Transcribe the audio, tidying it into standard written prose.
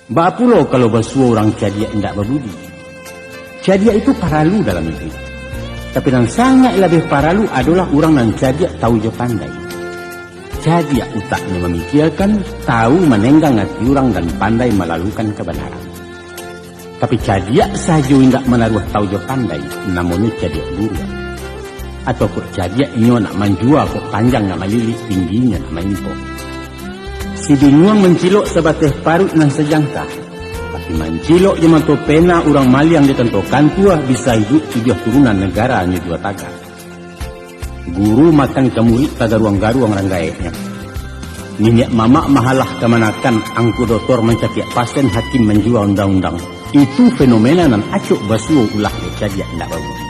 Bapulo kalau bersuah orang cadia tidak berbudi. Cadia itu paralu dalam hidup. Tapi yang sangat lebih paralu adalah orang yang cadia tahu je pandai. Cadia utaknya memikirkan, tahu menenggang hati orang dan pandai melalukan kebenaran. Tapi cadia saja tidak menaruh tahu je pandai, namun cadia buruan. Atau kok cadia inyo nak menjual kok panjang nak melilit tingginya nak main kok. Si bingung mencilok sebatas parut nan sejangka. Tapi mencilok je mantu pena orang maliang ditentukan tua bisa hidup tujuh turunan negara hanya 2 tagar. Guru makan ke murid tada ruang-garuang orang gaeknya. Minyak mamak mahalah kemanakan angku doktor mencakiak pasien hakim menjual undang-undang. Itu fenomena nan acuk basuh ulah cadia tidak bagus.